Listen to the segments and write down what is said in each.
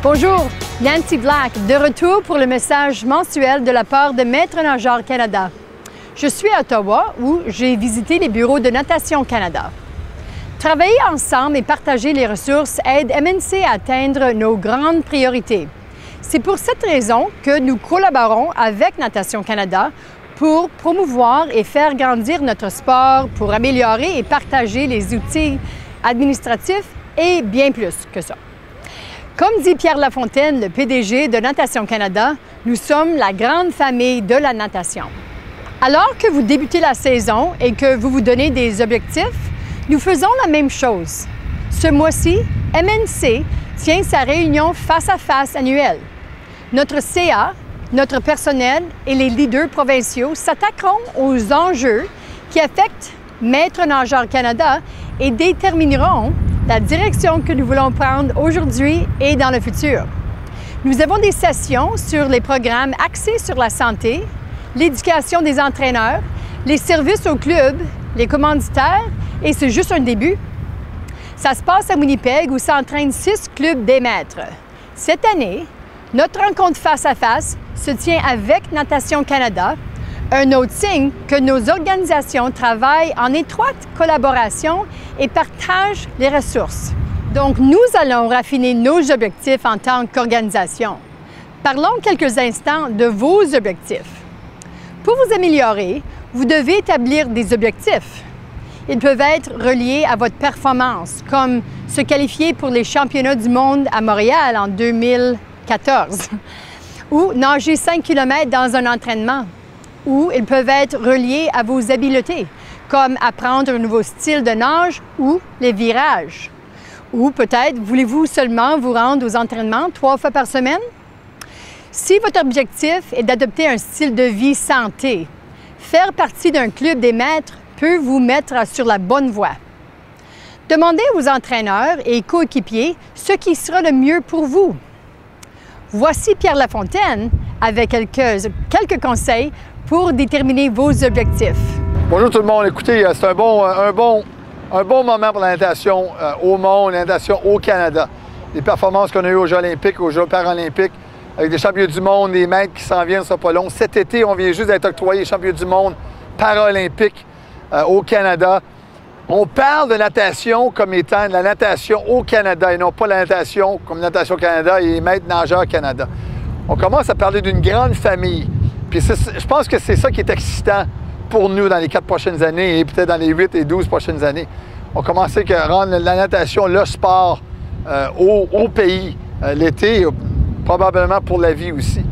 Bonjour, Nancy Black, de retour pour le message mensuel de la part de Maîtres nageurs Canada. Je suis à Ottawa où j'ai visité les bureaux de Natation Canada. Travailler ensemble et partager les ressources aide MNC à atteindre nos grandes priorités. C'est pour cette raison que nous collaborons avec Natation Canada pour promouvoir et faire grandir notre sport, pour améliorer et partager les outils administratifs et bien plus que ça. Comme dit Pierre Lafontaine, le PDG de Natation Canada, nous sommes la grande famille de la natation. Alors que vous débutez la saison et que vous vous donnez des objectifs, nous faisons la même chose. Ce mois-ci, MNC tient sa réunion face-à-face annuelle. Notre CA, notre personnel et les leaders provinciaux s'attaqueront aux enjeux qui affectent Maîtres nageurs Canada et détermineront la direction que nous voulons prendre aujourd'hui et dans le futur. Nous avons des sessions sur les programmes axés sur la santé, l'éducation des entraîneurs, les services aux clubs, les commanditaires, et c'est juste un début. Ça se passe à Winnipeg où s'entraînent 6 clubs des maîtres. Cette année, notre rencontre face-à-face se tient avec Natation Canada, un autre signe que nos organisations travaillent en étroite collaboration et partagent les ressources. Donc, nous allons raffiner nos objectifs en tant qu'organisation. Parlons quelques instants de vos objectifs. Pour vous améliorer, vous devez établir des objectifs. Ils peuvent être reliés à votre performance, comme se qualifier pour les championnats du monde à Montréal en 2014, ou nager 5 km dans un entraînement, ou ils peuvent être reliés à vos habiletés, comme apprendre un nouveau style de nage ou les virages. Ou peut-être voulez-vous seulement vous rendre aux entraînements 3 fois par semaine? Si votre objectif est d'adopter un style de vie santé, faire partie d'un club des maîtres peut vous mettre sur la bonne voie. Demandez aux entraîneurs et coéquipiers ce qui sera le mieux pour vous. Voici Pierre Lafontaine avec quelques conseils pour déterminer vos objectifs. Bonjour tout le monde. Écoutez, c'est un bon moment pour la natation au monde, la natation au Canada. Les performances qu'on a eues aux Jeux olympiques, aux Jeux paralympiques, avec des champions du monde, des maîtres qui s'en viennent, ça pas long. Cet été, on vient juste d'être octroyés champions du monde paralympiques au Canada. On parle de natation comme étant de la natation au Canada et non pas la natation comme Natation Canada et Maîtres nageurs Canada. On commence à parler d'une grande famille. Puis je pense que c'est ça qui est excitant pour nous dans les 4 prochaines années et peut-être dans les 8 et 12 prochaines années. On commence à rendre la natation le sport au pays l'été, probablement pour la vie aussi.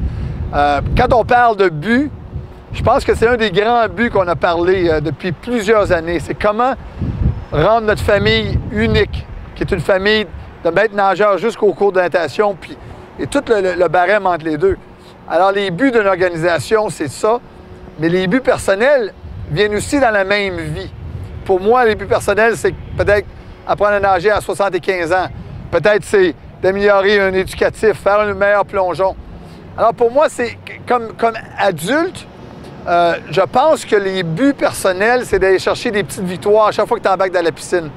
Quand on parle de but, je pense que c'est un des grands buts qu'on a parlé depuis plusieurs années. C'est comment rendre notre famille unique, qui est une famille de maîtres nageurs jusqu'au cours de natation, et tout le barème entre les deux. Alors, les buts d'une organisation, c'est ça, mais les buts personnels viennent aussi dans la même vie. Pour moi, les buts personnels, c'est peut-être apprendre à nager à 75 ans. Peut-être c'est d'améliorer un éducatif, faire un meilleur plongeon. Alors, pour moi, c'est comme adulte, je pense que les buts personnels, c'est d'aller chercher des petites victoires à chaque fois que tu embarques dans la piscine.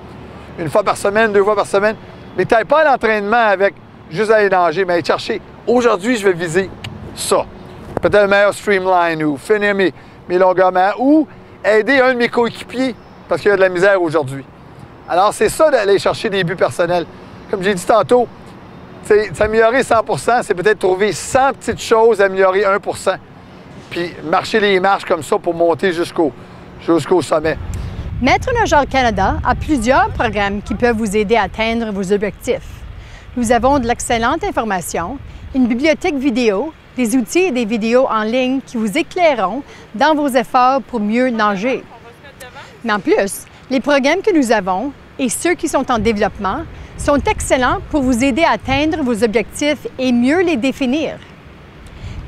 1 fois par semaine, 2 fois par semaine. Mais tu n'ailles pas à l'entraînement avec juste aller nager, mais aller chercher. Aujourd'hui, je vais viser ça. Peut-être un meilleur streamline ou finir mes longueurs ou aider un de mes coéquipiers parce qu'il y a de la misère aujourd'hui. Alors, c'est ça d'aller chercher des buts personnels. Comme j'ai dit tantôt, s'améliorer 100%, c'est peut-être trouver 100 petites choses, améliorer 1%. Puis marcher les marches comme ça pour monter jusqu'au sommet. Maîtres nageurs Canada a plusieurs programmes qui peuvent vous aider à atteindre vos objectifs. Nous avons de l'excellente information, une bibliothèque vidéo, des outils et des vidéos en ligne qui vous éclaireront dans vos efforts pour mieux nager. Mais en plus, les programmes que nous avons et ceux qui sont en développement sont excellents pour vous aider à atteindre vos objectifs et mieux les définir.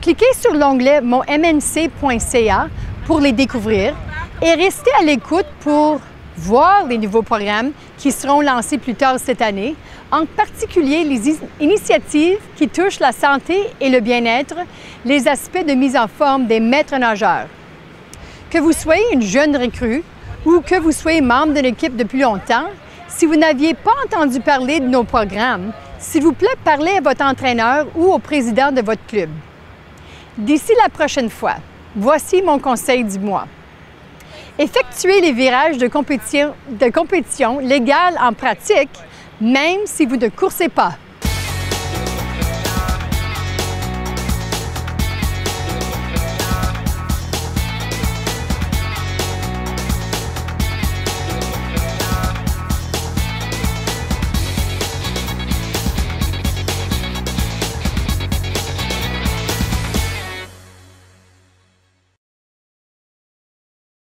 Cliquez sur l'onglet monmnc.ca pour les découvrir et restez à l'écoute pour voir les nouveaux programmes qui seront lancés plus tard cette année, en particulier les initiatives qui touchent la santé et le bien-être, les aspects de mise en forme des maîtres nageurs. Que vous soyez une jeune recrue ou que vous soyez membre d'une équipe depuis longtemps, si vous n'aviez pas entendu parler de nos programmes, S'il vous plaît, parlez à votre entraîneur ou au président de votre club. D'ici la prochaine fois, voici mon conseil du mois. Effectuez les virages de compétition légales en pratique, même si vous ne coursez pas.